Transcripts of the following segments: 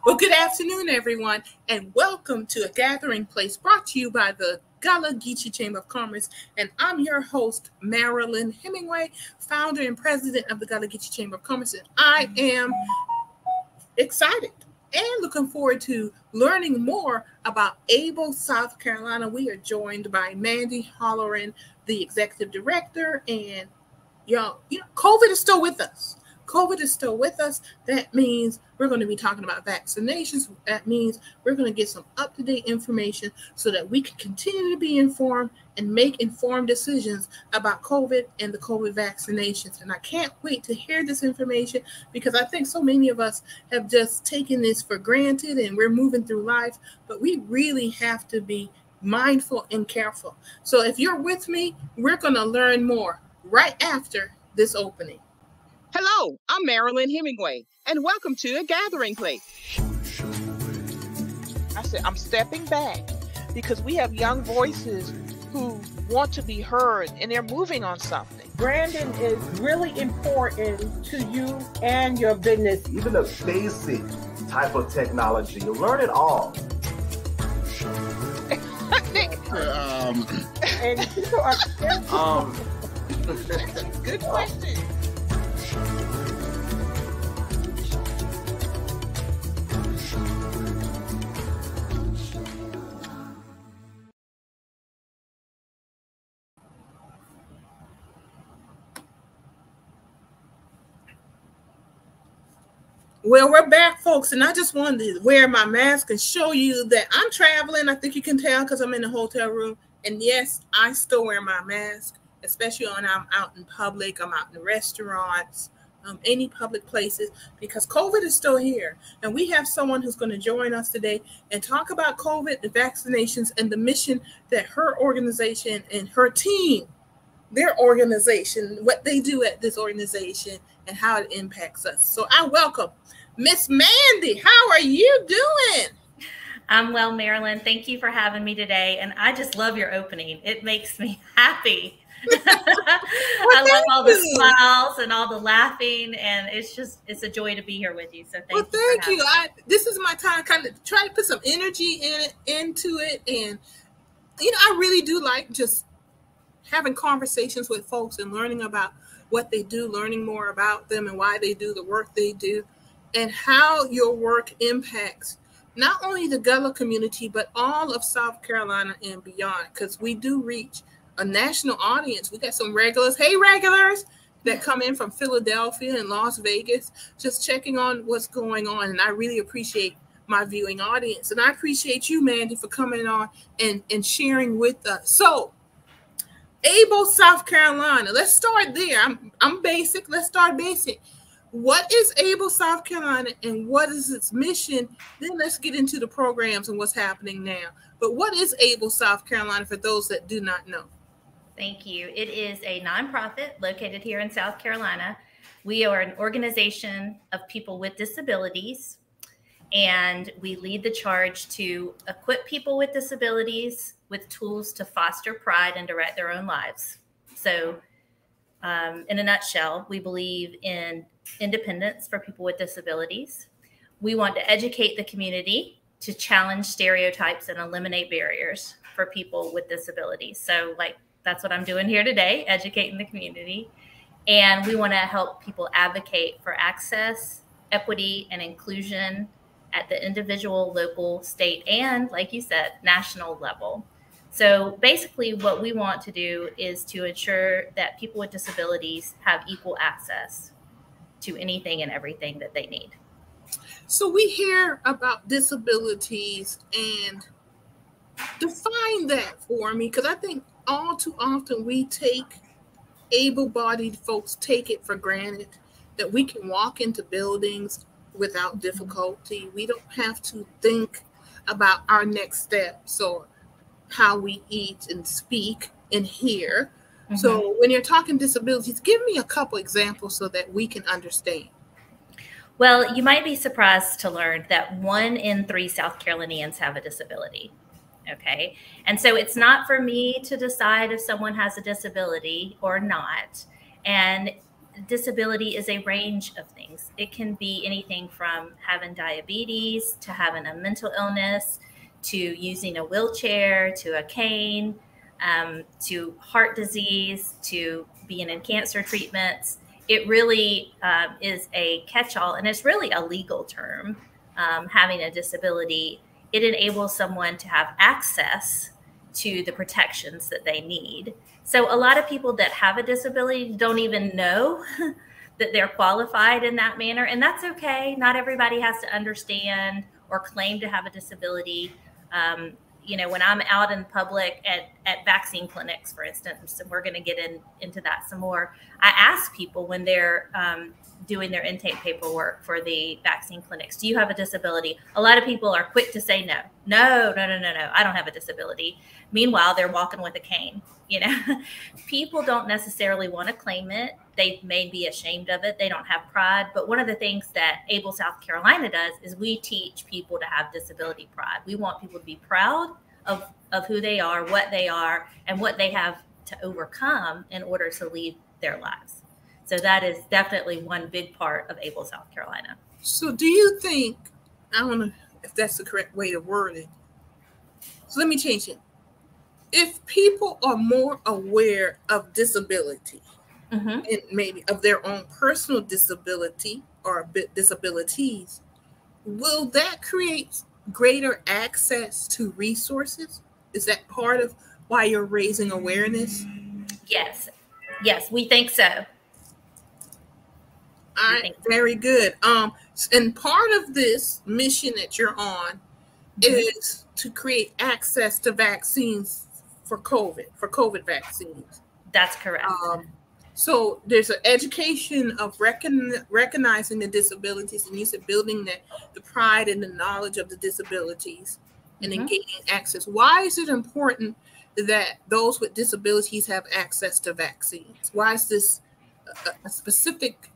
Well, good afternoon, everyone, and welcome to A Gathering Place brought to you by the Gullah Geechee Chamber of Commerce. And I'm your host, Marilyn Hemingway, founder and president of the Gullah Geechee Chamber of Commerce. And I am excited and looking forward to learning more about Able, South Carolina. We are joined by Mandy Holloran, the executive director, and COVID is still with us. COVID is still with us. That means we're going to be talking about vaccinations. That means we're going to get some up-to-date information so that we can continue to be informed and make informed decisions about COVID and the COVID vaccinations. And I can't wait to hear this information because I think so many of us have just taken this for granted and we're moving through life, but we really have to be mindful and careful. So if you're with me, we're going to learn more right after this opening. Hello, I'm Marilyn Hemingway, and welcome to A Gathering Place. I said, I'm stepping back because we have young voices who want to be heard, and they're moving on something. Branding is really important to you and your business. Even the basic type of technology, you'll learn it all. And people are Good question. Well, we're back, folks, and I just wanted to wear my mask and show you that I'm traveling. I think you can tell because I'm in the hotel room. And yes, I still wear my mask, especially when I'm out in public. I'm out in restaurants, any public places, because COVID is still here. And we have someone who's going to join us today and talk about COVID, the vaccinations, and the mission that her organization and her team, their organization, what they do at this organization, and how it impacts us. So I welcome Miss Mandy. How are you doing? I'm well, Marilyn. Thank you for having me today. And I just love your opening. It makes me happy. I love all the smiles and all the laughing. And it's a joy to be here with you. So thank you. This is my time kind of try to put some energy into it. And, I really do like just having conversations with folks and learning about what they do, learning more about them and why they do the work they do, and how your work impacts not only the Gullah community, but all of South Carolina and beyond, because we do reach a national audience. We got some regulars, that come in from Philadelphia and Las Vegas, just checking on what's going on. And I really appreciate my viewing audience. And I appreciate you, Mandy, for coming on and sharing with us. So, Able, South Carolina. Let's start there. I'm basic. Let's start basic. What is Able, South Carolina, and what is its mission? Then let's get into the programs and what's happening now. But what is Able, South Carolina, for those that do not know? Thank you. It is a nonprofit located here in South Carolina. We are an organization of people with disabilities, and we lead the charge to equip people with disabilities with tools to foster pride and direct their own lives. So in a nutshell, we believe in independence for people with disabilities. We want to educate the community to challenge stereotypes and eliminate barriers for people with disabilities. So that's what I'm doing here today, educating the community. And we want to help people advocate for access, equity, and inclusion at the individual, local, state, and, like you said, national level. So basically what we want to do is to ensure that people with disabilities have equal access to anything and everything that they need. So we hear about disabilities, and define that for me, because I think all too often we take able-bodied folks take it for granted that we can walk into buildings without difficulty. We don't have to think about our next steps or how we eat and speak and hear. Mm-hmm. So when you're talking disabilities, give me a couple examples so that we can understand. Well, you might be surprised to learn that 1 in 3 South Carolinians have a disability. Okay. And so it's not for me to decide if someone has a disability or not. And disability is a range of things. It can be anything from having diabetes to having a mental illness to using a wheelchair to a cane, to heart disease, to being in cancer treatments. It really is a catch-all, and it's really a legal term, having a disability. It enables someone to have access to the protections that they need. So a lot of people that have a disability don't even know that they're qualified in that manner. And that's okay. Not everybody has to understand or claim to have a disability. When I'm out in public at vaccine clinics, for instance, and we're going to get into that some more, I ask people when they're doing their intake paperwork for the vaccine clinics, do you have a disability? A lot of people are quick to say no, I don't have a disability. Meanwhile, they're walking with a cane. People don't necessarily want to claim it. They may be ashamed of it. They don't have pride. But one of the things that Able South Carolina does is we teach people to have disability pride. We want people to be proud of who they are, what they are, and what they have to overcome in order to lead their lives. So that is definitely one big part of Able South Carolina. So do you think, I don't know if that's the correct way to word it. So let me change it. If people are more aware of disability, and maybe of their own personal disability or disabilities, will that create greater access to resources? Is that part of why you're raising awareness? Yes, we think so. All right, very good. And part of this mission that you're on is to create access to vaccines for COVID vaccines. That's correct. So there's an education of recognizing the disabilities, and you said building the pride and the knowledge of the disabilities, and then gaining access. Why is it important that those with disabilities have access to vaccines? Why is this a specific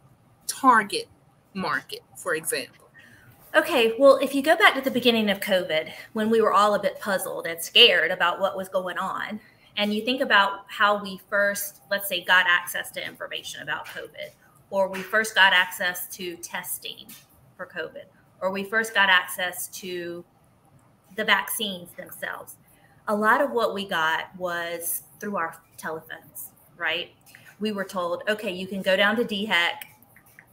target market, for example? Okay, well, if you go back to the beginning of COVID, when we were all a bit puzzled and scared about what was going on, and you think about how we first, let's say, got access to information about COVID, or we first got access to testing for COVID, or we first got access to the vaccines themselves, a lot of what we got was through our telephones, right? We were told, okay, you can go down to DHEC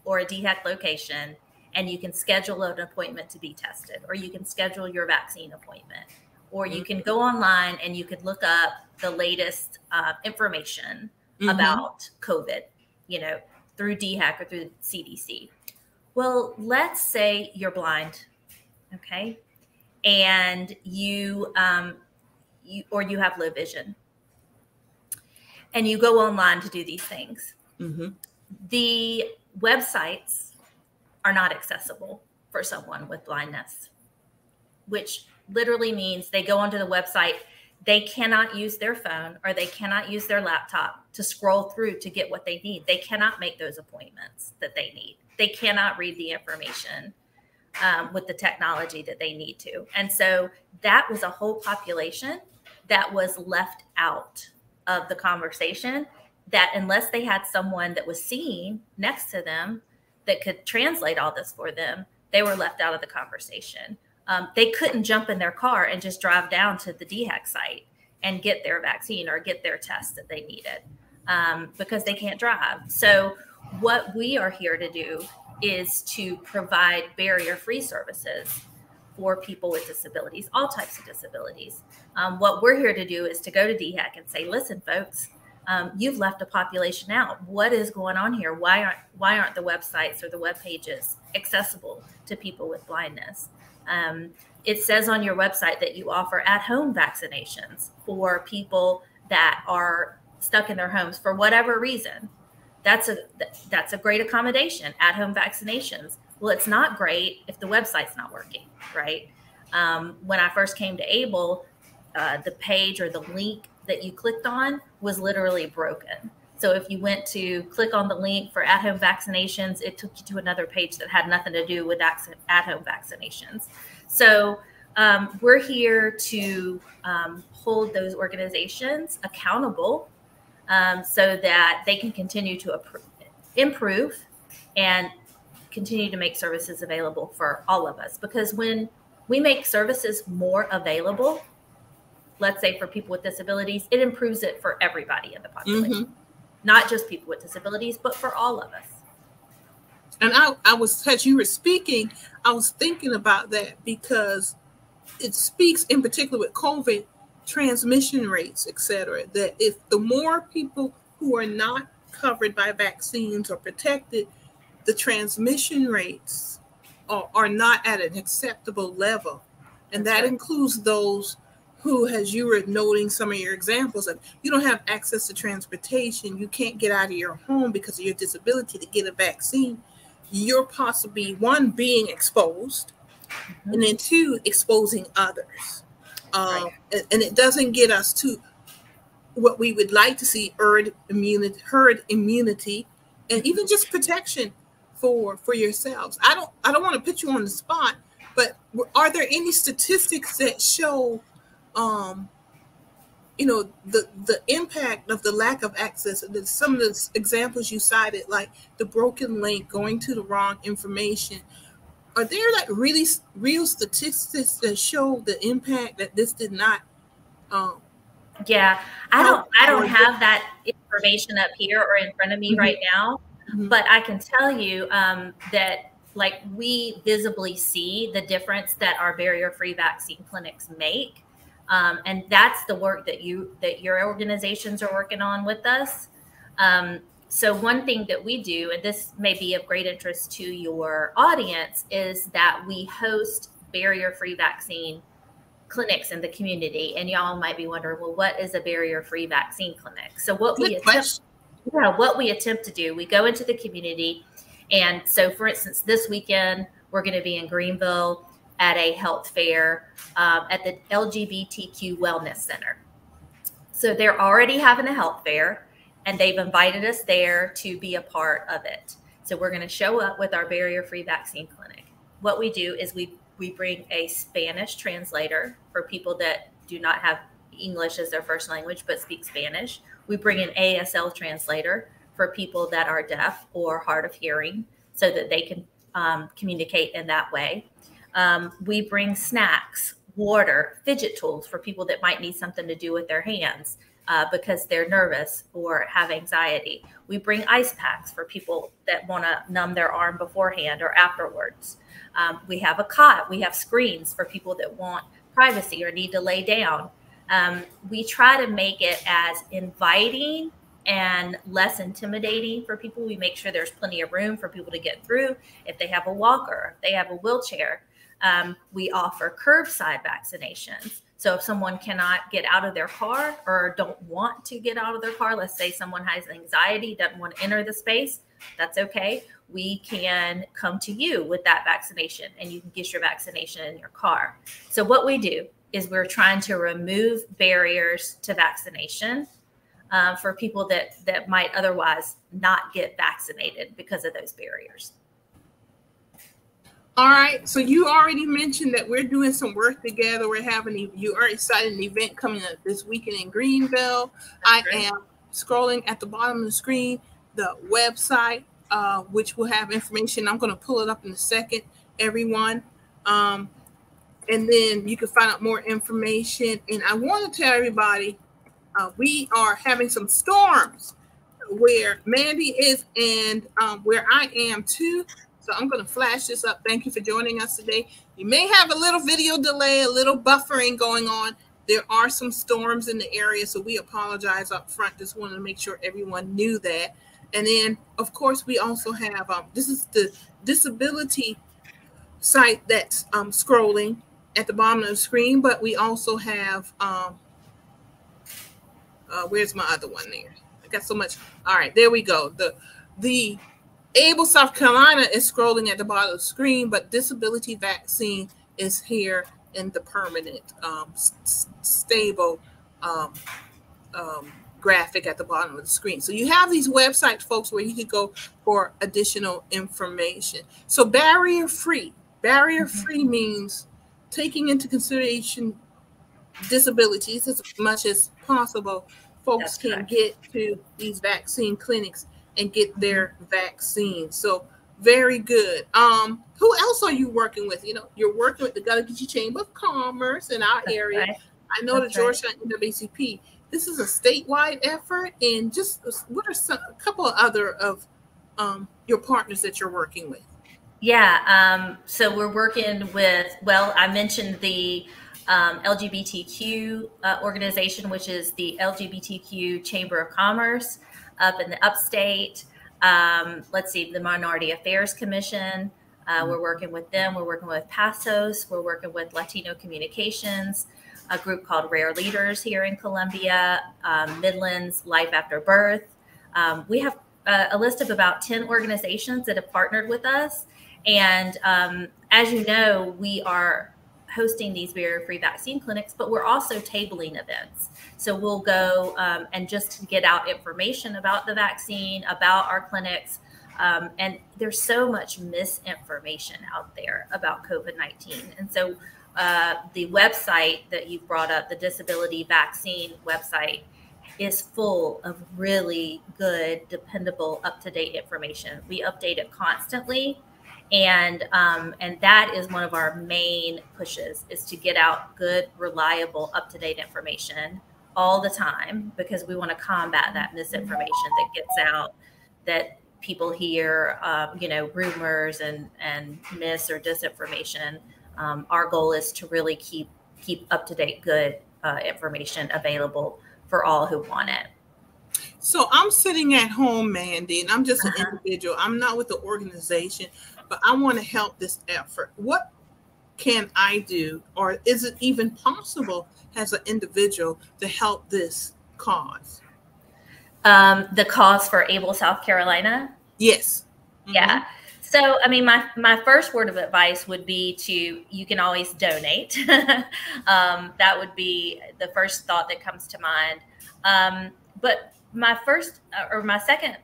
or a DHEC location, and you can schedule an appointment to be tested, or you can schedule your vaccine appointment, or you can go online and you could look up the latest information about COVID, through DHEC or through the CDC. Well, let's say you're blind, okay, and you have low vision, and you go online to do these things. The websites are not accessible for someone with blindness, which literally means they go onto the website, they cannot use their phone or they cannot use their laptop to scroll through to get what they need. They cannot make those appointments that they need. They cannot read the information with the technology that they need to. And so that was a whole population that was left out of the conversation, that unless they had someone that was seeing next to them that could translate all this for them, they were left out of the conversation. They couldn't jump in their car and just drive down to the DHEC site and get their vaccine or get their test that they needed because they can't drive. So what we are here to do is to provide barrier-free services for people with disabilities, all types of disabilities. What we're here to do is to go to DHEC and say, listen, folks, you've left a population out. What is going on here? Why aren't the websites or the web pages accessible to people with blindness? It says on your website that you offer at-home vaccinations for people that are stuck in their homes for whatever reason. That's a great accommodation, at-home vaccinations. Well, it's not great if the website's not working, right? When I first came to ABLE, the page or the link that you clicked on was literally broken. So if you went to click on the link for at-home vaccinations, it took you to another page that had nothing to do with at-home vaccinations. So we're here to hold those organizations accountable so that they can continue to improve and continue to make services available for all of us. Because when we make services more available, let's say for people with disabilities, it improves it for everybody in the population, not just people with disabilities, but for all of us. And I was, as you were speaking, I was thinking about that because it speaks in particular with COVID transmission rates, et cetera, that if the more people who are not covered by vaccines or protected, the transmission rates are not at an acceptable level. And that includes those who, as you were noting some of your examples of, you don't have access to transportation, you can't get out of your home because of your disability to get a vaccine. You're possibly, one, being exposed, and then two, exposing others. And it doesn't get us to what we would like to see, herd immunity, and even just protection for yourselves. I don't want to put you on the spot, but are there any statistics that show the impact of the lack of access? Some of the examples you cited, like the broken link, going to the wrong information. Are there like really real statistics that show the impact that this did not? Yeah, I don't have that information up here or in front of me right now, but I can tell you that like we visibly see the difference that our barrier-free vaccine clinics make. And that's the work that your organizations are working on with us. So one thing that we do, and this may be of great interest to your audience, is that we host barrier-free vaccine clinics in the community. And y'all might be wondering, well, what is a barrier-free vaccine clinic? So what we attempt to do, we go into the community. And so, for instance, this weekend, we're going to be in Greenville at a health fair at the LGBTQ Wellness Center. So they're already having a health fair, and they've invited us there to be a part of it. So we're going to show up with our barrier-free vaccine clinic. What we do is we bring a Spanish translator for people that do not have English as their first language but speak Spanish. We bring an ASL translator for people that are deaf or hard of hearing so that they can communicate in that way. We bring snacks, water, fidget tools for people that might need something to do with their hands because they're nervous or have anxiety. We bring ice packs for people that want to numb their arm beforehand or afterwards. We have a cot. We have screens for people that want privacy or need to lay down. We try to make it as inviting and less intimidating for people. We make sure there's plenty of room for people to get through if they have a walker, if they have a wheelchair. We offer curbside vaccinations. So if someone cannot get out of their car or don't want to get out of their car, let's say someone has anxiety, doesn't want to enter the space, that's okay. We can come to you with that vaccination and you can get your vaccination in your car. So what we do is we're trying to remove barriers to vaccination for people that might otherwise not get vaccinated because of those barriers. All right. So you already mentioned that we're doing some work together. You already cited an event coming up this weekend in Greenville. I am scrolling at the bottom of the screen, the website, which will have information. I'm going to pull it up in a second, everyone. And then you can find out more information. And I want to tell everybody, we are having some storms where Mandy is and where I am too. So I'm going to flash this up. Thank you for joining us today. You may have a little video delay, a little buffering going on. There are some storms in the area, so we apologize up front. Just wanted to make sure everyone knew that. And then, of course, we also have, this is the disability site that's scrolling at the bottom of the screen, but we also have, where's my other one there? I got so much. All right, there we go. The Able South Carolina is scrolling at the bottom of the screen, but disability vaccine is here in the permanent stable graphic at the bottom of the screen. So you have these websites, folks, where you can go for additional information. So barrier-free. Barrier-free means taking into consideration disabilities as much as possible. Folks can get to these vaccine clinics and get their vaccine. So very good. Who else are you working with? You know, you're working with the Gullah Geechee Chamber of Commerce in our area. Right. I know the Georgetown NAACP. This is a statewide effort, and just what are a couple of other of your partners that you're working with? Yeah, so we're working with, well, I mentioned the LGBTQ organization, which is the LGBTQ Chamber of Commerce up in the upstate. Let's see, the Minority Affairs Commission. We're working with them. We're working with PASOS. We're working with Latino Communications, a group called Rare Leaders here in Columbia, Midlands Life After Birth. We have a list of about 10 organizations that have partnered with us. And as you know, we are hosting these barrier-free vaccine clinics, but we're also tabling events. So we'll go and just get out information about the vaccine, about our clinics. And there's so much misinformation out there about COVID-19. And so the website that you brought up, the disability vaccine website, is full of really good, dependable, up-to-date information. We update it constantly. And that is one of our main pushes, is to get out good, reliable, up-to-date information all the time, because we want to combat that misinformation that gets out, that people hear, rumors and mis or disinformation. Our goal is to really keep up-to-date, good information available for all who want it. So I'm sitting at home, Mandy, and I'm just an individual. I'm not with the organization, but I want to help this effort. What can I do, or is it even possible as an individual to help this cause? The cause for Able South Carolina? Yes. Mm-hmm. Yeah. So, I mean, my first word of advice would be you can always donate. That would be the first thought that comes to mind. But my second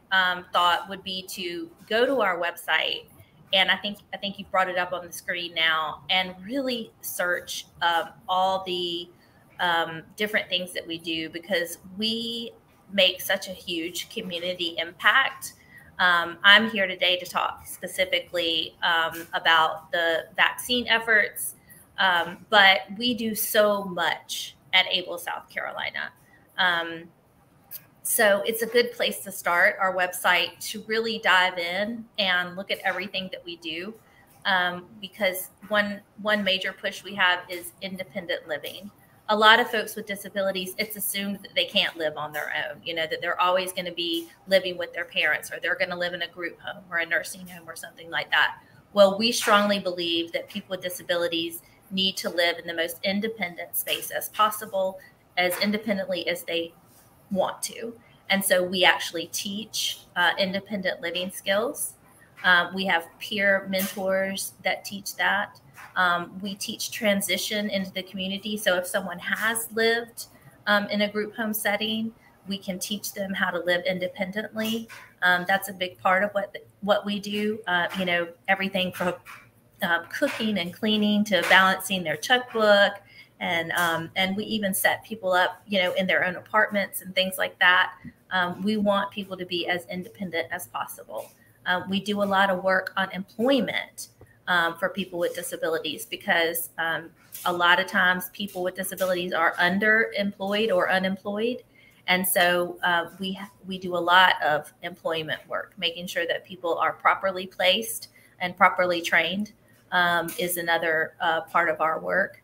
thought would be to go to our website. And I think you brought it up on the screen now, and really search all the different things that we do, because we make such a huge community impact. I'm here today to talk specifically about the vaccine efforts, but we do so much at Able South Carolina. So it's a good place to start, our website, to really dive in and look at everything that we do, because one major push we have is independent living. A lot of folks with disabilities, it's assumed that they can't live on their own, that they're always going to be living with their parents, or they're going to live in a group home or a nursing home or something like that. Well, we strongly believe that people with disabilities need to live in the most independent space as possible, as independently as they want to. And so we actually teach independent living skills. We have peer mentors that teach that. We teach transition into the community. So if someone has lived in a group home setting, we can teach them how to live independently. That's a big part of what we do. Everything from cooking and cleaning to balancing their checkbook. And we even set people up, in their own apartments and things like that. We want people to be as independent as possible. We do a lot of work on employment for people with disabilities, because a lot of times people with disabilities are underemployed or unemployed. And so we do a lot of employment work, making sure that people are properly placed and properly trained is another part of our work.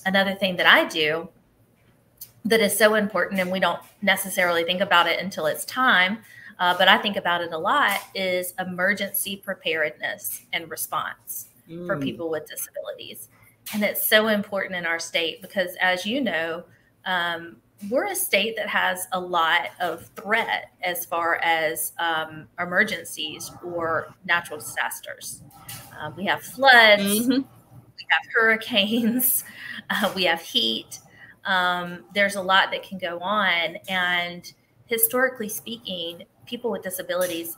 Another thing that I do that is so important, and we don't necessarily think about it until it's time, but I think about it a lot, is emergency preparedness and response for people with disabilities. And it's so important in our state because, as you know, we're a state that has a lot of threat as far as emergencies or natural disasters. We have floods, we have hurricanes, we have heat. There's a lot that can go on. And historically speaking, people with disabilities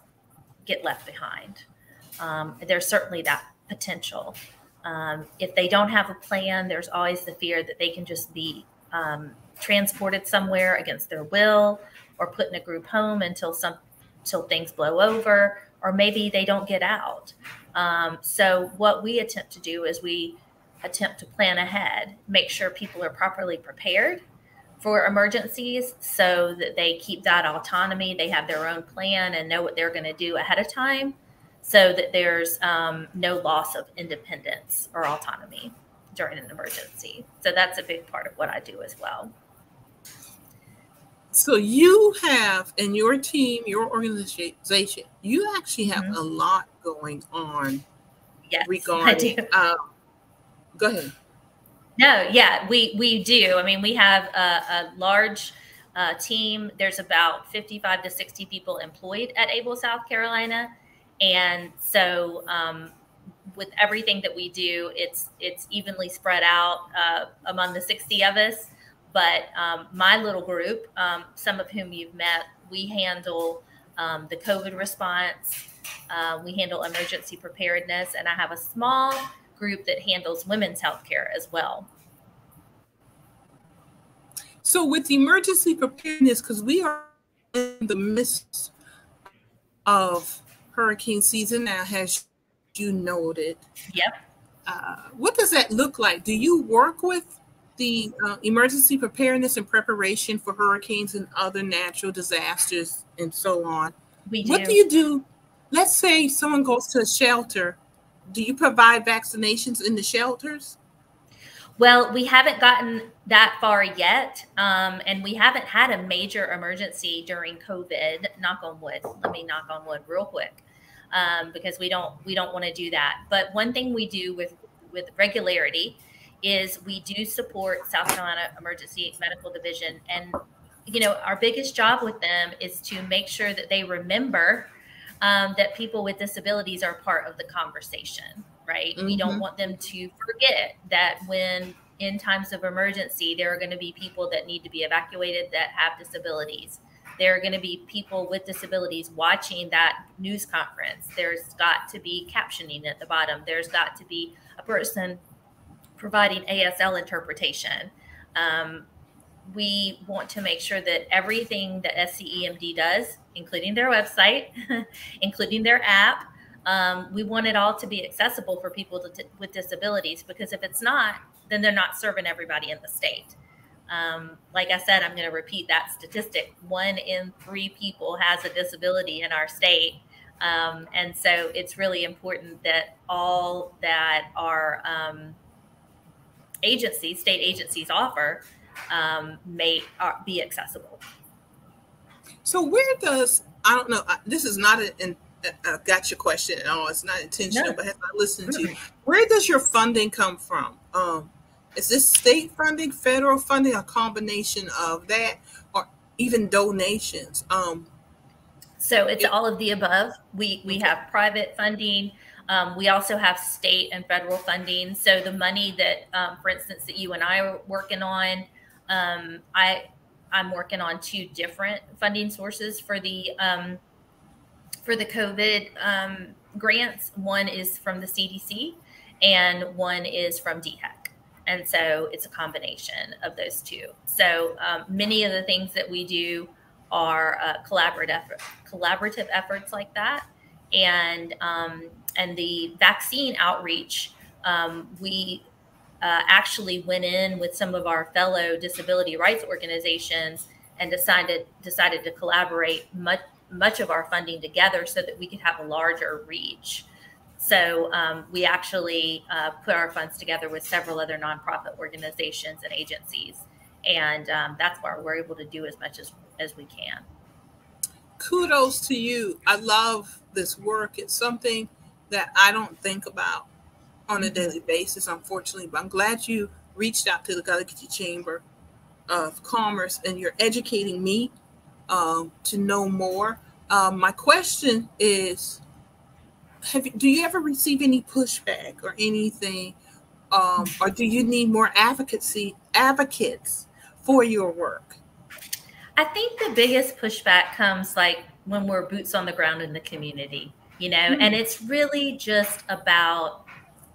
get left behind. There's certainly that potential. If they don't have a plan, there's always the fear that they can just be transported somewhere against their will or put in a group home until till things blow over, or maybe they don't get out. So what we attempt to do is we attempt to plan ahead, make sure people are properly prepared for emergencies so that they keep that autonomy. They have their own plan and know what they're going to do ahead of time so that there's no loss of independence or autonomy during an emergency. So that's a big part of what I do as well. So you have, in your team, your organization, you actually have a lot going on. Yes, regarding, I do. Go ahead. No, yeah, we do. I mean, we have a large team. There's about 55 to 60 people employed at Able South Carolina. And so with everything that we do, it's evenly spread out among the 60 of us. But my little group, some of whom you've met, we handle the COVID response. We handle emergency preparedness. And I have a small group that handles women's health care as well. So with emergency preparedness, because we are in the midst of hurricane season now, as you noted. Yep. What does that look like? Do you work with the emergency preparedness and preparation for hurricanes and other natural disasters and so on? We do. What do you do? Let's say someone goes to a shelter. Do you provide vaccinations in the shelters? Well, we haven't gotten that far yet, and we haven't had a major emergency during COVID. Knock on wood. Let me knock on wood real quick, because we don't want to do that. But one thing we do with regularity is we do support South Carolina Emergency Medical Division, and our biggest job with them is to make sure that they remember that people with disabilities are part of the conversation, right? Mm-hmm. We don't want them to forget that when in times of emergency, there are going to be people that need to be evacuated that have disabilities. There are going to be people with disabilities watching that news conference. There's got to be captioning at the bottom. There's got to be a person providing ASL interpretation. We want to make sure that everything that SCEMD does, including their website, including their app, we want it all to be accessible for people with disabilities, because if it's not, then they're not serving everybody in the state. Like I said, I'm going to repeat that statistic. 1 in 3 people has a disability in our state. And so it's really important that all that our state agencies offer may be accessible. So where does, I don't know, this is not a gotcha question at all. It's not intentional, but as I listen to you, where does your funding come from? Is this state funding, federal funding, a combination of that, or even donations? So it's all of the above. We have private funding. We also have state and federal funding. So the money that, for instance, that you and I are working on, I'm working on 2 different funding sources for the COVID grants. One is from the CDC and one is from DHEC. And so it's a combination of those 2. So many of the things that we do are collaborative efforts like that. And the vaccine outreach, we actually went in with some of our fellow disability rights organizations and decided to collaborate much of our funding together so that we could have a larger reach. So we actually put our funds together with several other nonprofit organizations and agencies. And that's why we're able to do as much as we can. Kudos to you. I love this work. It's something that I don't think about on a daily basis, unfortunately, but I'm glad you reached out to the Gullah Geechee Chamber of Commerce and you're educating me to know more. My question is, do you ever receive any pushback or anything, or do you need more advocates for your work? I think the biggest pushback comes like when we're boots on the ground in the community, and it's really just about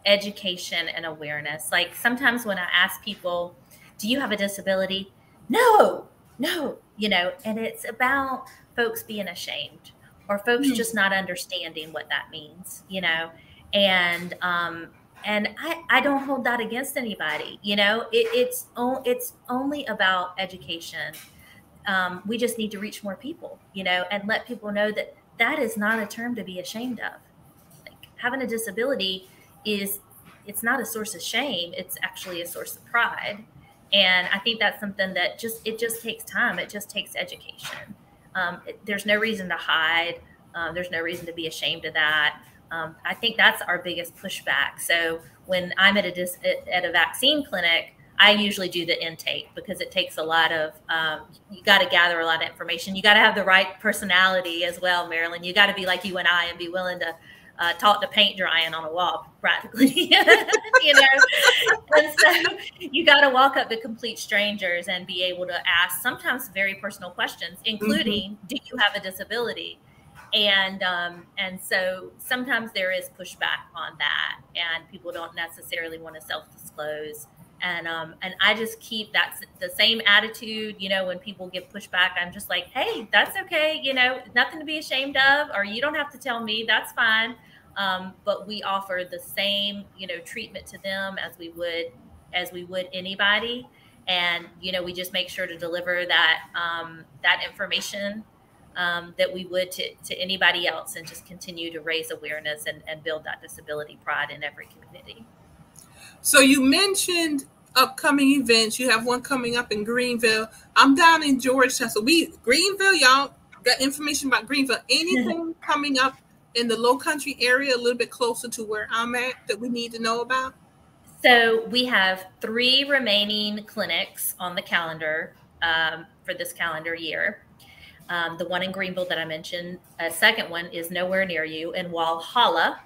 education and awareness. Like sometimes when I ask people, do you have a disability? No, and it's about folks being ashamed, or folks just not understanding what that means, you know? And I don't hold that against anybody, you know. It's only about education. We just need to reach more people, you know, and let people know that that is not a term to be ashamed of. Like, having a disability it's not a source of shame. It's actually a source of pride. And I think that's something that it just takes time. It just takes education. There's no reason to hide. There's no reason to be ashamed of that. I think that's our biggest pushback. So when I'm at a vaccine clinic, I usually do the intake, because it takes a lot of, you got to gather a lot of information. You got to have the right personality as well, Marilyn. You got to be like you and I and be willing to talk to paint drying on a wall, practically, you know. And so you got to walk up to complete strangers and be able to ask sometimes very personal questions, including, do you have a disability? And so sometimes there is pushback on that, and people don't necessarily want to self-disclose. And I just keep the same attitude, you know. When people give pushback, I'm just like, hey, that's okay, you know, nothing to be ashamed of, or you don't have to tell me, that's fine. But we offer the same, you know, treatment to them as we would anybody. And, you know, we just make sure to deliver that information that we would to anybody else, and just continue to raise awareness and build that disability pride in every community. So you mentioned upcoming events. You have one coming up in Greenville. I'm down in Georgetown. So Greenville, y'all got information about Greenville. Anything coming up in the Low Country area, a little bit closer to where I'm at, that we need to know about? So we have 3 remaining clinics on the calendar for this calendar year. The one in Greenville that I mentioned, a second one is nowhere near you in Walhalla.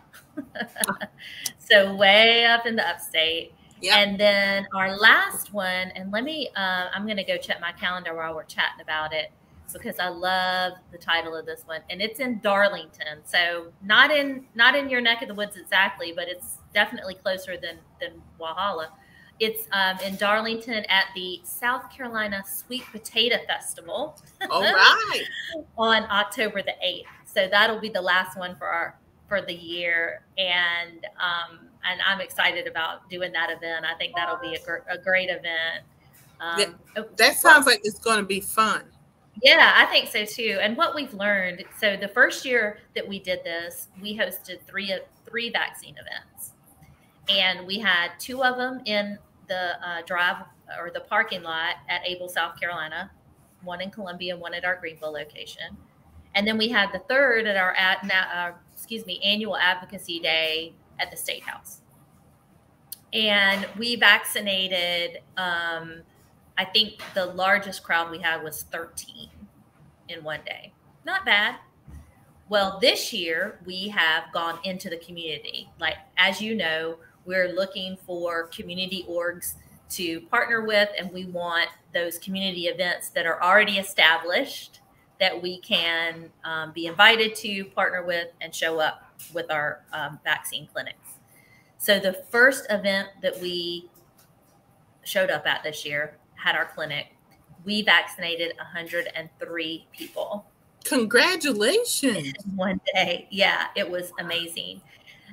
So way up in the upstate. Yep. And then our last one, and I'm going to go check my calendar while we're chatting about it, because I love the title of this one, and it's in Darlington. So not in your neck of the woods exactly, but it's definitely closer than Walhalla. It's in Darlington at the South Carolina Sweet Potato Festival. All right. On October the 8th. So that'll be the last one for the year, and I'm excited about doing that event. I think that'll be a great event. That sounds like it's going to be fun. Yeah, I think so too. And what we've learned, so the first year that we did this, we hosted three vaccine events, and we had 2 of them in the drive or the parking lot at Able, South Carolina, one in Columbia, one at our Greenville location. And then we had the third at our annual advocacy day at the State House. And we vaccinated, I think the largest crowd we had was 13 in one day. Not bad. Well, this year we have gone into the community. Like, as you know, we're looking for community orgs to partner with, and we want those community events that are already established that we can be invited to, partner with, and show up with our vaccine clinics. So the first event that we showed up at this year had our clinic. We vaccinated 103 people. Congratulations. One day. Yeah, it was amazing.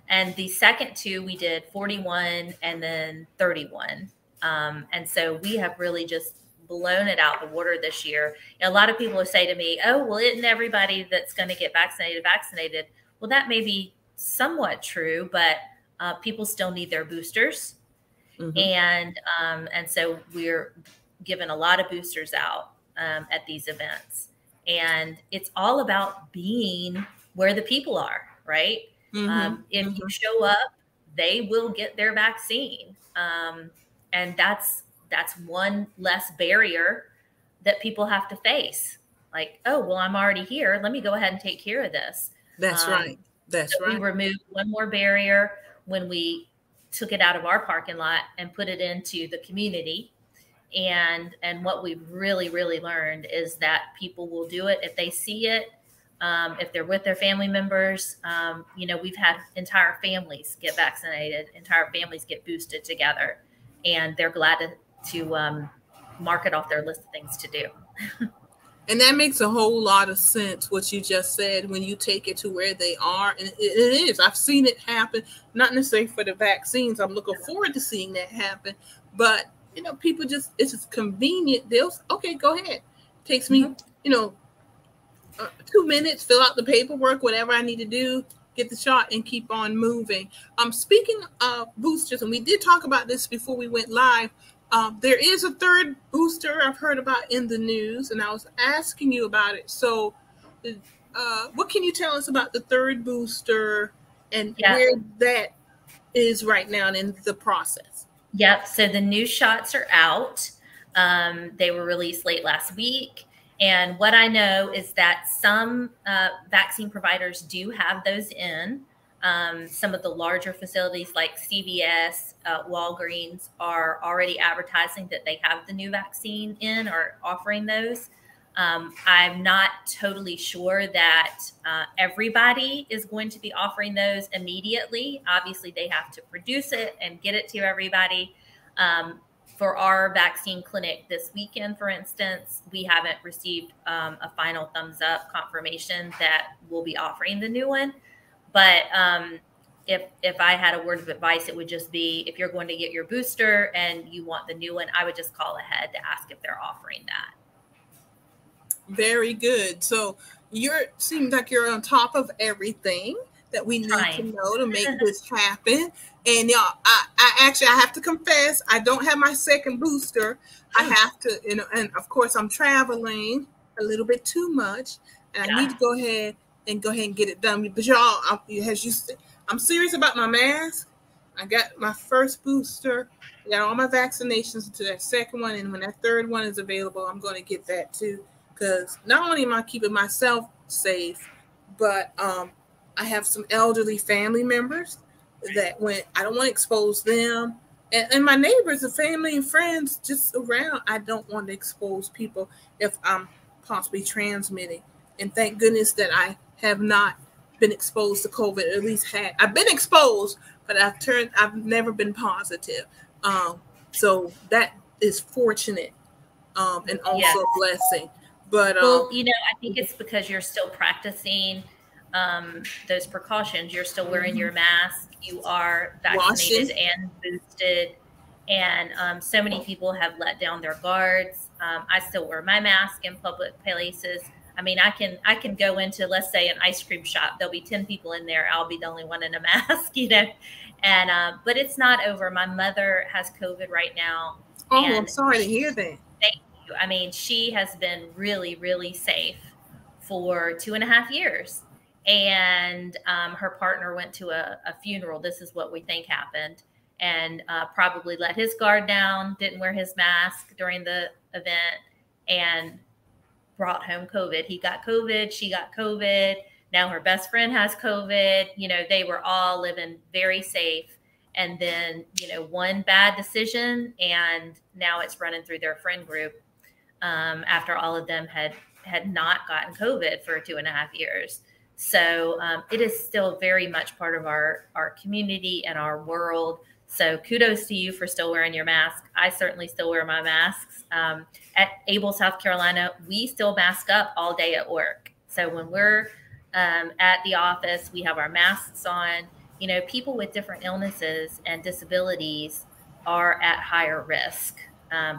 And the second 2, we did 41 and then 31. And so we have really just blown it out the water this year. A lot of people say to me, oh, well, isn't everybody that's going to get vaccinated? Well, that may be somewhat true, but people still need their boosters. And so we're giving a lot of boosters out at these events. And it's all about being where the people are, right? If you show up, they will get their vaccine. And that's one less barrier that people have to face. Like, oh, well, I'm already here. Let me go ahead and take care of this. That's right. That's so right. We removed one more barrier when we took it out of our parking lot and put it into the community. And what we've really, really learned is that people will do it if they see it. If they're with their family members, we've had entire families get vaccinated, entire families get boosted together, and they're glad to mark it off their list of things to do. And that makes a whole lot of sense, what you just said, when you take it to where they are. And it is. I've seen it happen, not necessarily for the vaccines. I'm looking forward to seeing that happen. But, you know, people just, it's just convenient. They'll, okay, go ahead. Takes me, you know, 2 minutes, fill out the paperwork, whatever I need to do, get the shot and keep on moving. Speaking of boosters, and we did talk about this before we went live, there is a third booster I've heard about in the news, and I was asking you about it. So what can you tell us about the third booster and where that is right now in the process? Yep. So the new shots are out. They were released late last week. And what I know is that some vaccine providers do have those in. Some of the larger facilities like CVS, Walgreens are already advertising that they have the new vaccine in or offering those. I'm not totally sure that everybody is going to be offering those immediately. Obviously, they have to produce it and get it to everybody. For our vaccine clinic this weekend, for instance, we haven't received a final thumbs up confirmation that we'll be offering the new one. But if I had a word of advice, it would just be, if you're going to get your booster and you want the new one, I would just call ahead to ask if they're offering that. Very good. So seems like you're on top of everything that we need to know to make this happen. And y'all, I have to confess, I don't have my second booster. I have to, you know, and of course I'm traveling a little bit too much, and I need to go ahead and get it done. But y'all, I'm serious about my mask. I got my first booster. I got all my vaccinations to that second one, and when that third one is available, I'm going to get that too. Because not only am I keeping myself safe, but I have some elderly family members that when I don't want to expose them, and my neighbors and family and friends just around, I don't want to expose people if I'm possibly transmitting. And thank goodness that I have not been exposed to COVID. At least I've been exposed, but I've never been positive. So that is fortunate, and also a blessing. But well, you know, I think it's because you're still practicing those precautions. You're still wearing your mask. You are vaccinated and boosted. And so many people have let down their guards. I still wear my mask in public places. I mean, I can go into, let's say, an ice cream shop. There'll be 10 people in there. I'll be the only one in a mask, you know. And but it's not over. My mother has COVID right now. Oh, I'm sorry to hear that. Thank you. I mean, she has been really, really safe for 2.5 years. And her partner went to a funeral. This is what we think happened. And probably let his guard down, didn't wear his mask during the event, and brought home COVID. He got COVID. She got COVID. Now her best friend has COVID. You know, they were all living very safe. And then, you know, one bad decision, and now it's running through their friend group after all of them had not gotten COVID for 2.5 years. So it is still very much part of our community and our world. So kudos to you for still wearing your mask. I certainly still wear my masks. At Able, South Carolina, we still mask up all day at work. So when we're at the office, we have our masks on. You know, people with different illnesses and disabilities are at higher risk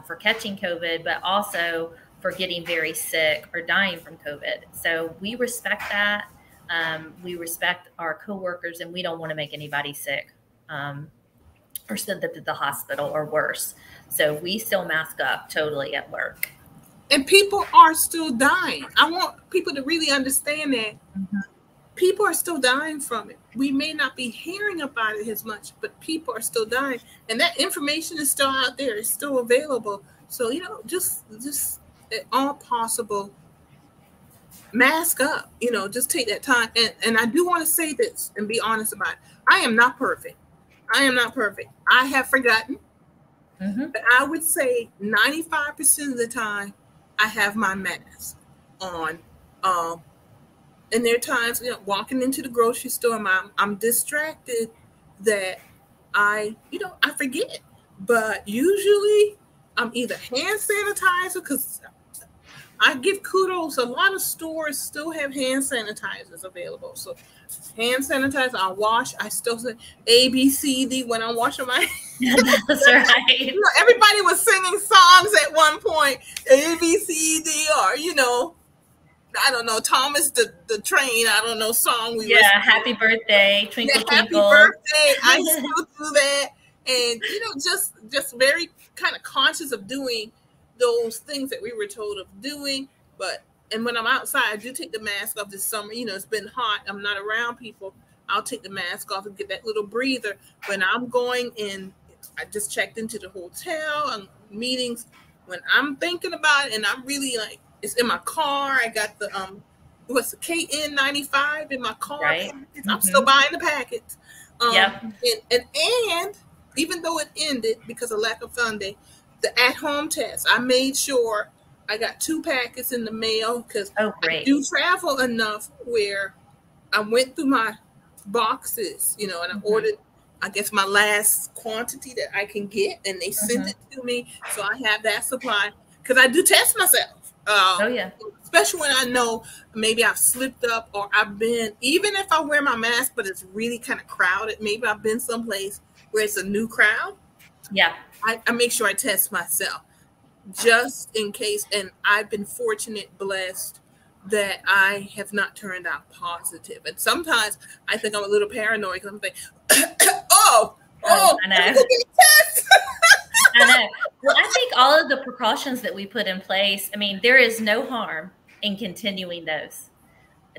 for catching COVID, but also for getting very sick or dying from COVID. So we respect that. We respect our coworkers, and we don't want to make anybody sick or send them to the hospital or worse. So we still mask up totally at work. And people are still dying. I want people to really understand that. Mm-hmm. People are still dying from it. We may not be hearing about it as much, but people are still dying. And that information is still out there. It's still available. So, you know, just all possible, mask up, you know, just take that time. And I do want to say this and be honest about it. I am not perfect. I am not perfect. I have forgotten. Mm-hmm. But I would say 95% of the time I have my mask on. And there are times, you know, walking into the grocery store, I'm distracted that I forget. But usually I'm either hand sanitizer, because I give kudos. A lot of stores still have hand sanitizers available. So hand sanitizer, I wash. I still say A, B, C, D when I'm washing my hands. That's right. You know, everybody was singing songs at one point, A, B, C, D, or, you know, I don't know, Thomas the Train, I don't know, song we Happy birthday, twinkle twinkle. Happy birthday. I still do that. And, you know, just very kind of conscious of doing those things that we were told of doing. And when I'm outside, I do take the mask off this summer. You know, it's been hot. I'm not around people. I'll take the mask off and get that little breather. When I'm going in, I just checked into the hotel and meetings. When I'm thinking about it, and I'm really like, it's in my car. I got the what's the KN95 in my car. Right. I'm still buying the packets. Yep. And even though it ended because of lack of funding, the at-home test, I made sure I got 2 packets in the mail because I do travel enough where I went through my boxes, you know, and I ordered, I guess, my last quantity that I can get, and they sent it to me. So I have that supply because I do test myself. Especially when I know maybe I've slipped up or I've been, even if I wear my mask, but it's really kind of crowded, maybe I've been someplace where it's a new crowd. Yeah. I make sure I test myself just in case. And I've been fortunate, blessed that I have not turned out positive. And sometimes I think I'm a little paranoid because I'm thinking, I know. I know. Well, I think all of the precautions that we put in place, I mean, there is no harm in continuing those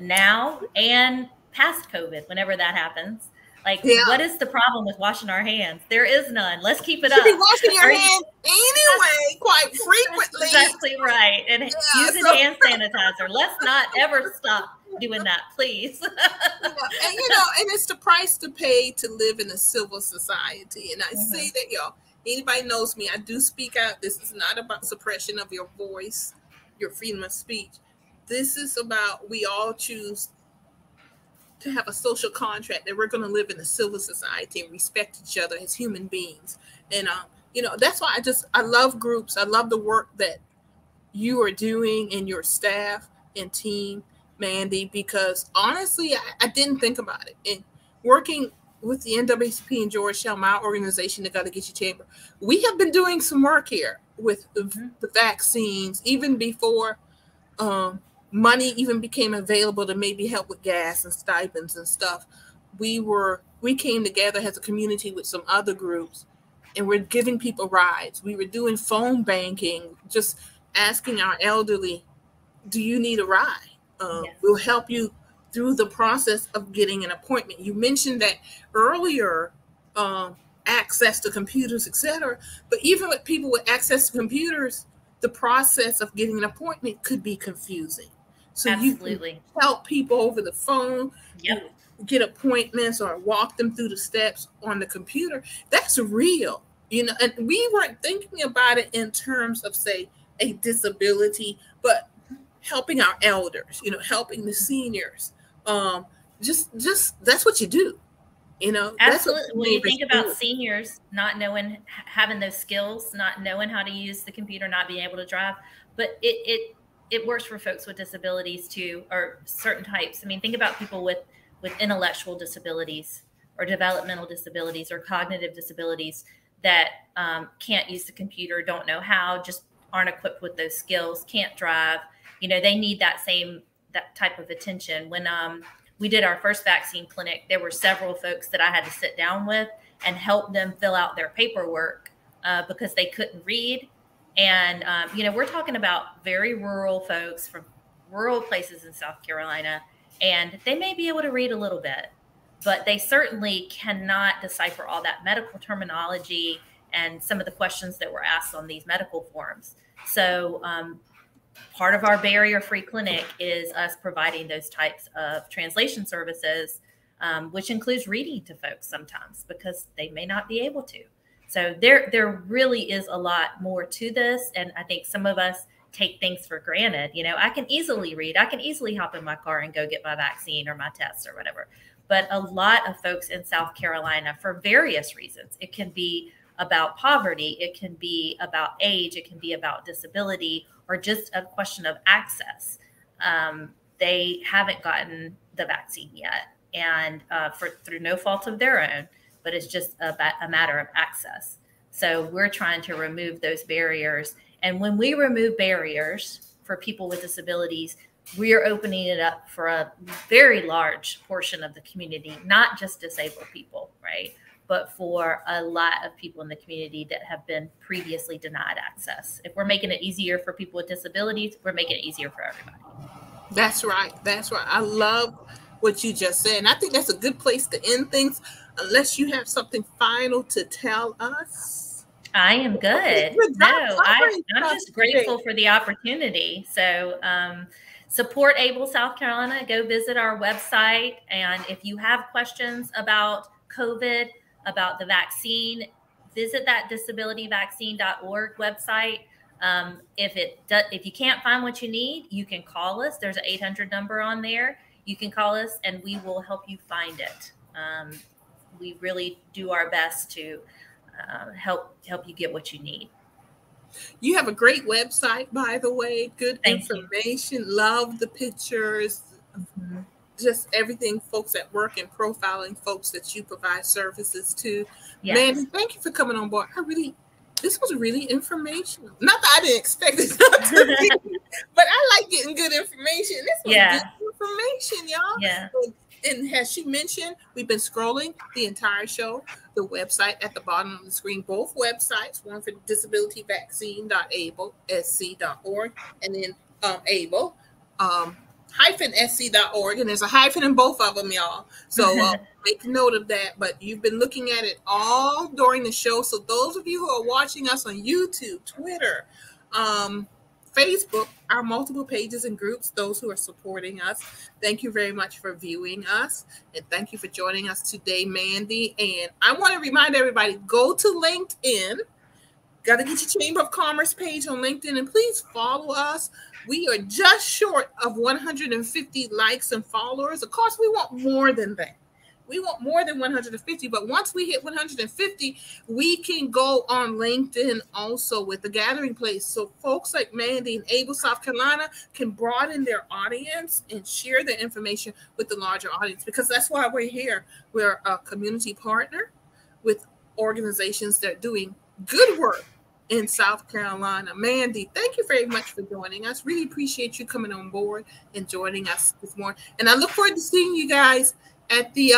now and past COVID, whenever that happens. Like, what is the problem with washing our hands? There is none. Let's keep it up. You should be washing your hands anyway, quite frequently. Exactly right. And using hand sanitizer. Let's not ever stop doing that, please. And, you know, and it's the price to pay to live in a civil society. And I say that, y'all, anybody knows me, I do speak out. This is not about suppression of your voice, your freedom of speech. This is about we all choose to have a social contract that we're going to live in a civil society and respect each other as human beings. And, you know, that's why I love groups. I love the work that you are doing and your staff and team, Mandy, because honestly, I didn't think about it. And working with the NAACP in Georgetown, my organization, the Gullah Geechee Chamber, we have been doing some work here with the vaccines, even before money even became available to maybe help with gas and stipends and stuff. We came together as a community with some other groups, and we're giving people rides. We were doing phone banking, just asking our elderly, do you need a ride? We'll help you through the process of getting an appointment. You mentioned that earlier, access to computers, etc. But even with people with access to computers, the process of getting an appointment could be confusing. So Absolutely. You can help people over the phone, get appointments or walk them through the steps on the computer. That's real, you know, and we weren't thinking about it in terms of, say, a disability, but helping our elders, you know, helping the seniors. Just that's what you do, you know. Absolutely. When you think about seniors not knowing, having those skills, not knowing how to use the computer, not being able to drive, but it works for folks with disabilities too, or certain types. I mean, think about people with intellectual disabilities or developmental disabilities or cognitive disabilities that can't use the computer, don't know how, just aren't equipped with those skills, can't drive. You know, they need that type of attention. When we did our first vaccine clinic, there were several folks that I had to sit down with and help them fill out their paperwork because they couldn't read. And, you know, we're talking about very rural folks from rural places in South Carolina, and they may be able to read a little bit, but they certainly cannot decipher all that medical terminology and some of the questions that were asked on these medical forms. So part of our barrier-free clinic is us providing those types of translation services, which includes reading to folks sometimes because they may not be able to. So there really is a lot more to this. And I think some of us take things for granted. You know, I can easily read. I can easily hop in my car and go get my vaccine or my test or whatever. But a lot of folks in South Carolina, for various reasons, it can be about poverty. It can be about age. It can be about disability, or just a question of access. They haven't gotten the vaccine yet, and through no fault of their own, but it's just a matter of access. So we're trying to remove those barriers. And when we remove barriers for people with disabilities, we are opening it up for a very large portion of the community, not just disabled people, right? But for a lot of people in the community that have been previously denied access. If we're making it easier for people with disabilities, we're making it easier for everybody. That's right. That's right. I love what you just said. And I think that's a good place to end things, unless you have something final to tell us. I am good. No, I'm just grateful for the opportunity. So support ABLE South Carolina. Go visit our website. And if you have questions about COVID, about the vaccine, visit that disabilityvaccine.org website. If you can't find what you need, you can call us. There's an 800 number on there. You can call us and we will help you find it. We really do our best to help you get what you need. You have a great website, by the way. Good information. Love the pictures. Mm-hmm. Just everything, folks at work, and profiling folks that you provide services to. Yes. Man, thank you for coming on board. This was really informational. Not that I didn't expect it to be, but I like getting good information. This was good information, y'all. Yeah. And as she mentioned, we've been scrolling the entire show, the website at the bottom of the screen, both websites, one for disabilityvaccine.ablesc.org, and then ABLE, -sc.org, and there's a hyphen in both of them, y'all. So make note of that. But you've been looking at it all during the show. So those of you who are watching us on YouTube, Twitter, Facebook, our multiple pages and groups, those who are supporting us, thank you very much for viewing us. And thank you for joining us today, Mandy. And I want to remind everybody, go to LinkedIn. Got to get your Chamber of Commerce page on LinkedIn, and please follow us. We are just short of 150 likes and followers. Of course, we want more than that. We want more than 150, but once we hit 150, we can go on LinkedIn also with the Gathering Place. So folks like Mandy and ABLE South Carolina can broaden their audience and share their information with the larger audience, because that's why we're here. We're a community partner with organizations that are doing good work in South Carolina. Mandy, thank you very much for joining us. Really appreciate you coming on board and joining us this morning. And I look forward to seeing you guys at the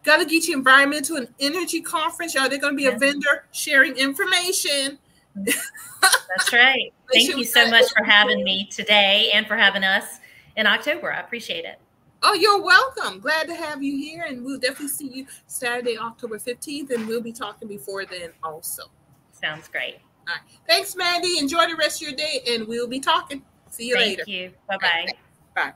Gullah Geechee Environmental and Energy Conference. Y'all, they're going to be a vendor sharing information. That's right. Thank you so much for having me today and for having us in October. I appreciate it. Oh, you're welcome. Glad to have you here. And we'll definitely see you Saturday, October 15th. And we'll be talking before then also. Sounds great. All right. Thanks, Mandy. Enjoy the rest of your day. And we'll be talking. See you later. Thank you. Bye-bye. Right, bye.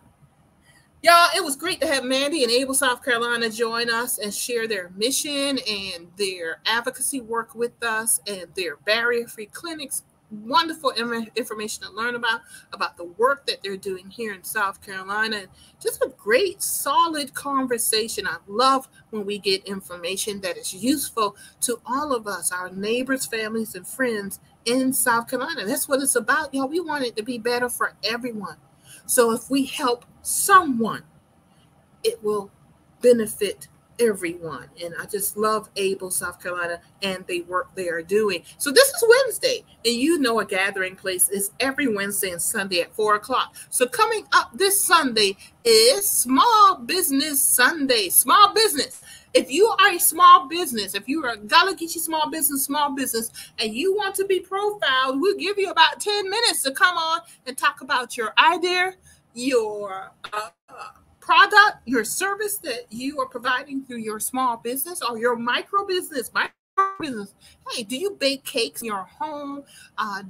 Y'all, it was great to have Mandy and ABLE South Carolina join us and share their mission and their advocacy work with us and their barrier-free clinics. Wonderful information to learn about the work that they're doing here in South Carolina. Just a great, solid conversation. I love when we get information that is useful to all of us, our neighbors, families, and friends in South Carolina. That's what it's about, y'all. We want it to be better for everyone. So if we help someone, it will benefit everyone. And I just love ABLE South Carolina and the work they are doing. So this is Wednesday, and you know a gathering place is every Wednesday and Sunday at 4 o'clock. So coming up this Sunday is Small Business Sunday. Small business. If you are a small business, if you are a Gullah Geechee small business, and you want to be profiled, we'll give you about 10 minutes to come on and talk about your idea, your product, your service that you are providing through your small business or your micro business. Hey, do you bake cakes in your home?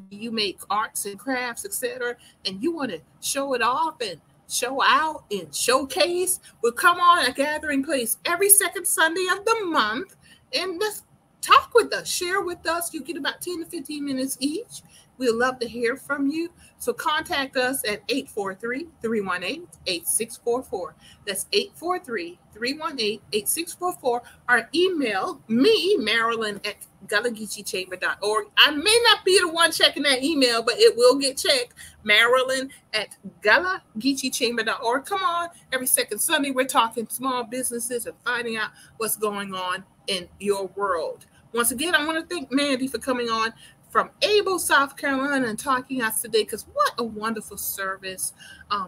Do you make arts and crafts, etc.? And you want to show it off and show out and showcase? Well, come on a gathering place every second Sunday of the month and just talk with us, share with us. You get about 10 to 15 minutes each, We'd love to hear from you. So contact us at 843-318-8644. That's 843-318-8644. Or email me, Marilyn, at gullah-geechee-chamber.org. I may not be the one checking that email, but it will get checked. Marilyn at gullah-geechee-chamber.org. Come on, every second Sunday we're talking small businesses and finding out what's going on in your world. Once again, I want to thank Mandy for coming on from Able, South Carolina, and talking to us today, because what a wonderful service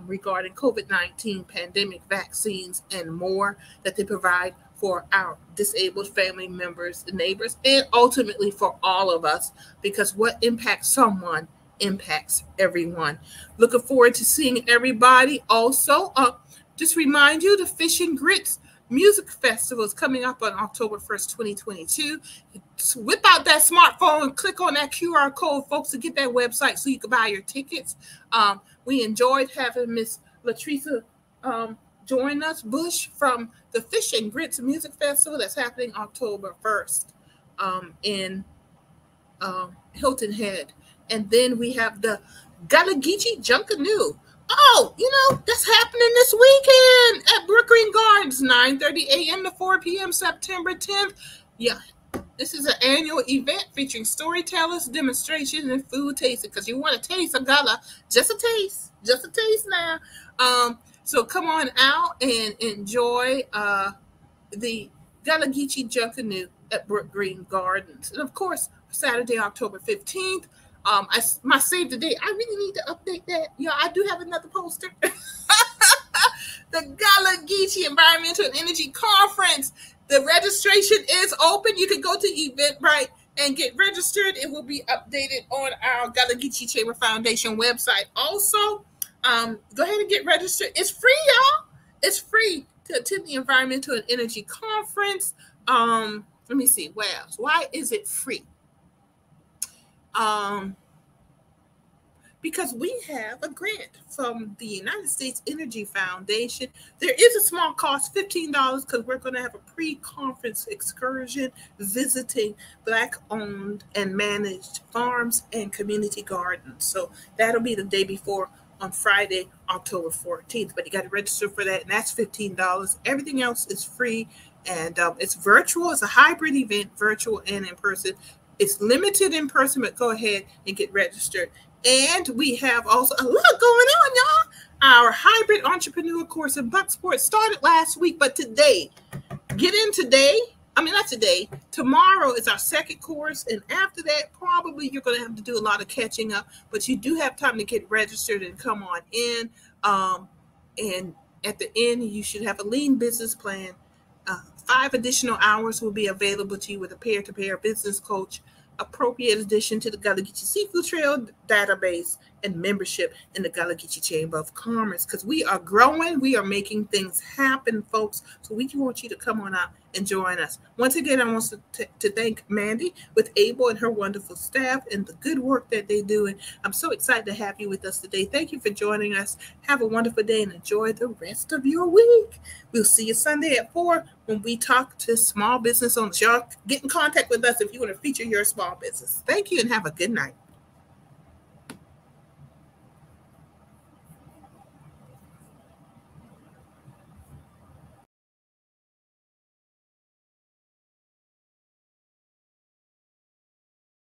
regarding COVID-19 pandemic vaccines and more that they provide for our disabled family members and neighbors, and ultimately for all of us, because what impacts someone impacts everyone. Looking forward to seeing everybody. Also, just remind you, the Fish and Grits Music Festival is coming up on October 1st, 2022. Whip out that smartphone and click on that QR code, folks, to get that website so you can buy your tickets. We enjoyed having Miss Latricia join us, Bush, from the Fish and Grits Music Festival that's happening October 1st in Hilton Head. And then we have the Gullah Geechee Junkanoo. Oh, that's happening this weekend at Brook Green Gardens, 9:30 a.m. to 4 p.m. September 10th. Yeah, this is an annual event featuring storytellers, demonstrations, and food tasting, because you want to taste a Gullah, just a taste now. So come on out and enjoy the Gullah Geechee Junkanoo at Brook Green Gardens. And of course, Saturday, October 15th, my save the date, I really need to update that. I do have another poster. The Gullah Geechee Environmental and Energy Conference. The registration is open. You can go to Eventbrite and get registered. It will be updated on our Gullah Geechee Chamber Foundation website. Also, go ahead and get registered. It's free, y'all. It's free to attend the Environmental and Energy Conference. Let me see. Why is it free? Because we have a grant from the United States Energy Foundation. There is a small cost, $15, because we're going to have a pre-conference excursion visiting Black-owned and managed farms and community gardens. So that'll be the day before, on Friday, October 14th. But you got to register for that, and that's $15. Everything else is free, and it's virtual. It's a hybrid event, virtual and in person. It's limited in person, but go ahead and get registered. And we have also a lot going on, y'all. Our hybrid entrepreneur course in Bucksport started last week, but today, tomorrow is our second course. And after that, probably you're going to have to do a lot of catching up, but you do have time to get registered and come on in. And at the end, you should have a lean business plan. 5 additional hours will be available to you with a peer-to-peer business coach, appropriate addition to the Gullah Geechee Seafood Trail database, and membership in the Gullah Geechee Chamber of Commerce, because we are growing. We are making things happen, folks. So we want you to come on out and join us. Once again, I want to thank Mandy with Able and her wonderful staff and the good work that they do. And I'm so excited to have you with us today. Thank you for joining us. Have a wonderful day and enjoy the rest of your week. We'll see you Sunday at 4 when we talk to small business owners. Y'all get in contact with us if you want to feature your small business. Thank you and have a good night.